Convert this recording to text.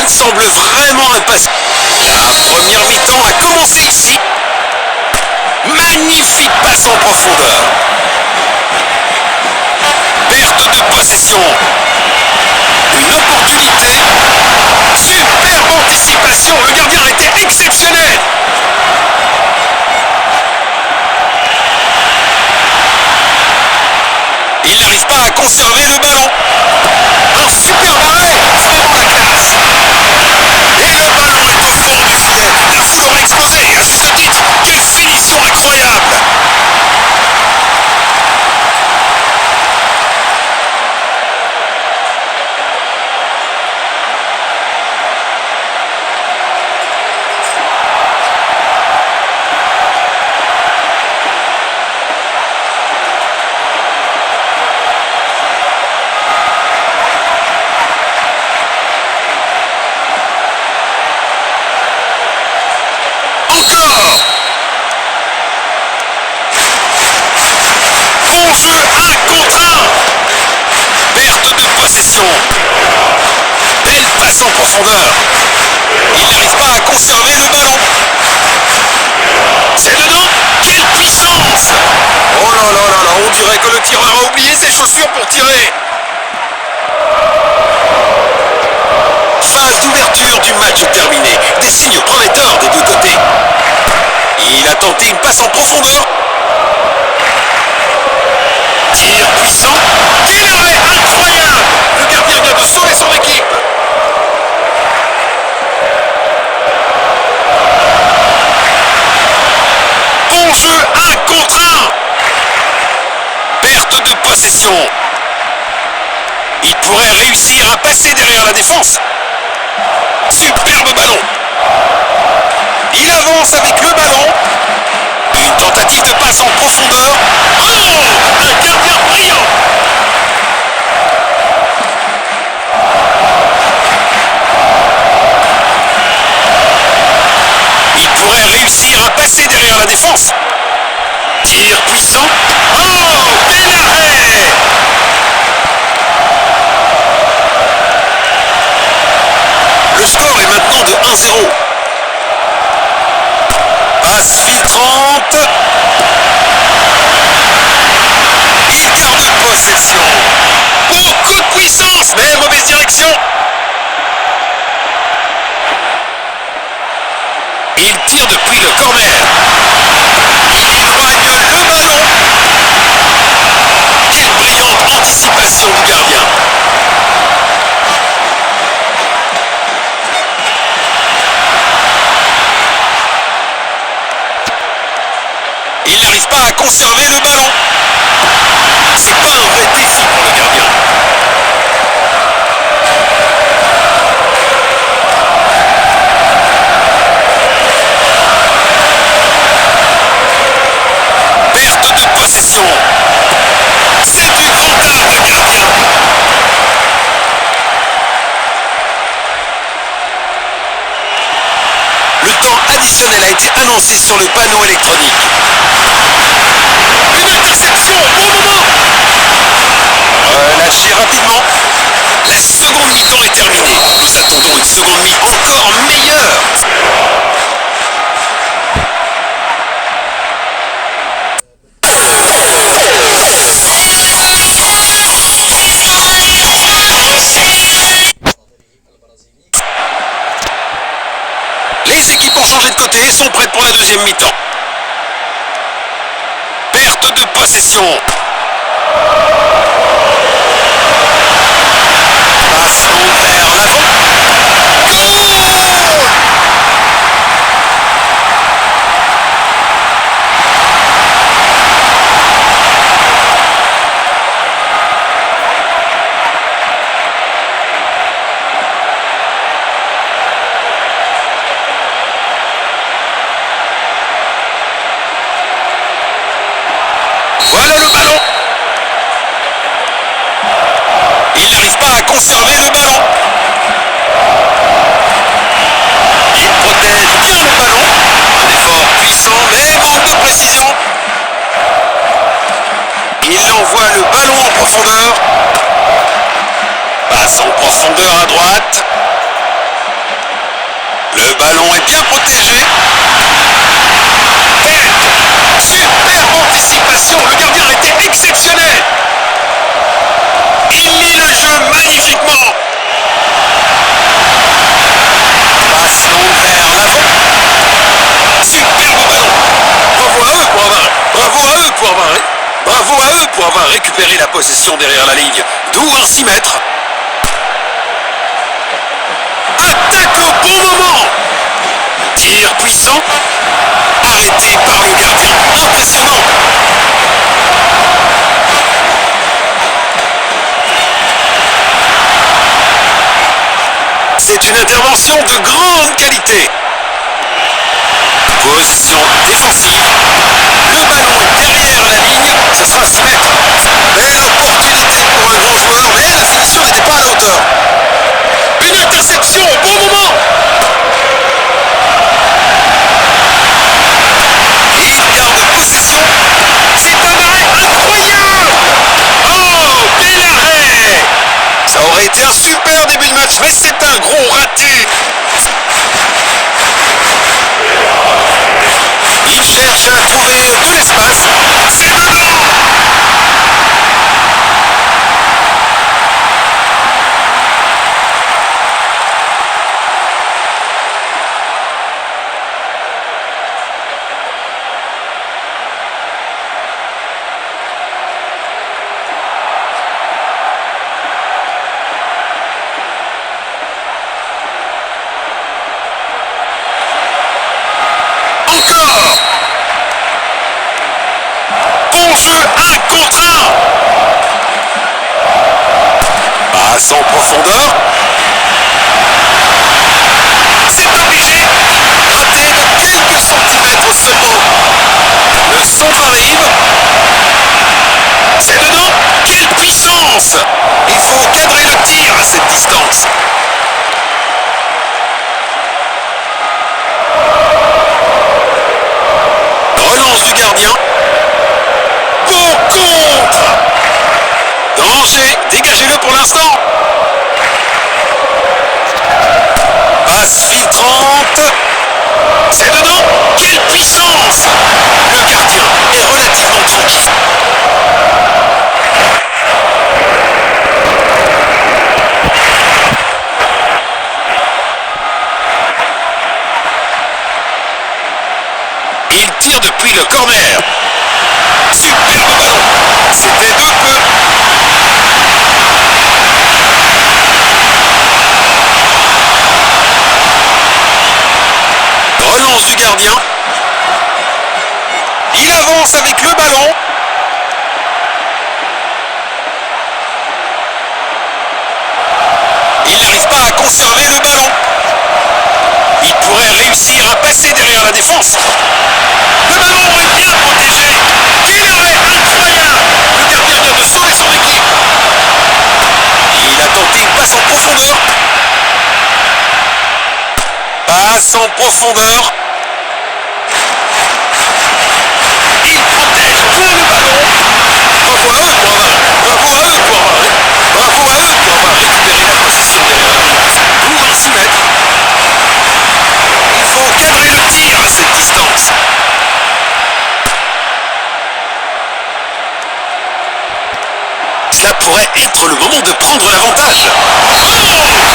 Il semble vraiment impatient. La première mi-temps a commencé ici. Magnifique passe en profondeur. Perte de possession. Une opportunité. Superbe anticipation. Le gardien a été exceptionnel. Il n'arrive pas à conserver le ballon. Un superbe arrêt. Vraiment la classe. Et le ballon est au fond du filet. La foule aura explosé. Et à juste titre. Quelle finition incroyable. Belle passe en profondeur. Il n'arrive pas à conserver le ballon. C'est dedans. Quelle puissance! Oh là là là là, on dirait que le tireur a oublié ses chaussures pour tirer. Phase d'ouverture du match terminée. Des signes prometteurs des deux côtés. Il a tenté une passe en profondeur. Tir puissant. Quel arrêt incroyable! Le gardien vient de sauver son équipe. Bon jeu, 1 contre 1. Perte de possession. Il pourrait réussir à passer derrière la défense. Superbe ballon. Il avance avec le ballon. Une tentative de passe en profondeur. Oh! Un gardien brillant! Il pourrait réussir à passer derrière la défense. Tir puissant. Oh! Quel arrêt! Le score est maintenant de 1-0. Passe filtrante. Il garde possession. Beaucoup de puissance, mais mauvaise direction. Il tire depuis le corner. Il éloigne le ballon. Quelle brillante anticipation du gardien. Il n'arrive pas à conserver le ballon. C'est pas un vrai défi pour le gardien. Perte de possession. C'est du grand art de gardien. Le temps additionnel a été annoncé sur le panneau électronique. Une interception au bon moment. Relâché rapidement. La seconde mi-temps est terminée. Nous attendons une seconde mi encore meilleure. Les équipes ont changé de côté et sont prêtes pour la deuxième mi-temps. Perte de possession. Passe longue vers l'avant. Goal! Voilà le ballon. Il n'arrive pas à conserver le ballon. Il protège bien le ballon. Un effort puissant mais manque de précision. Il envoie le ballon en profondeur. Passe en profondeur à droite. bien protégé. Tête. Superbe anticipation. Le gardien a été exceptionnel. Il lit le jeu magnifiquement. Passe longue vers l'avant. Superbe ballon. Bravo à eux pour avoir. Bravo à eux pour avoir. Bravo à eux pour avoir récupéré la possession derrière la ligne. D'où un 6 mètres. Attaque au bon moment. Tir puissant. Arrêté par le gardien. Impressionnant. C'est une intervention de grande qualité. Position défensive. Le ballon est derrière la ligne. Ça sera 6 mètres. Belle opportunité pour un grand joueur, mais la finition n'était pas à la hauteur. Une interception au bon moment. Il garde possession. C'est un arrêt incroyable. Oh, quel arrêt. Ça aurait été un super début de match, mais c'est un gros raté. Il cherche à trouver de l'espace. C'est dedans. Encore. Bon jeu, 1 contre 1. Passe en profondeur. C'est obligé. Raté de quelques centimètres seulement. Le centre arrive. C'est dedans. Quelle puissance. Il faut cadrer le tir à cette distance. Relance du gardien. Beau contre. Danger. Dégagez-le pour l'instant. Passe filtrante. C'est dedans. Quelle puissance. Le gardien est relativement tranquille. Il tire depuis le corner. Superbe ballon. C'était de peu. Relance du gardien. Il avance avec le ballon. Il n'arrive pas à conserver le ballon. Il pourrait réussir à passer derrière la défense. Le ballon est bien protégé. Quel arrêt incroyable. Le gardien vient de sauver son équipe. Il a tenté une passe en profondeur. Passe en profondeur. Il protège bien le ballon. Bravo à eux pour avoir récupéré la possession derrière la ligne. D'où un 6 mètres. Il faut cadrer le tir à cette distance. Cela pourrait être le moment de prendre l'avantage. Oh,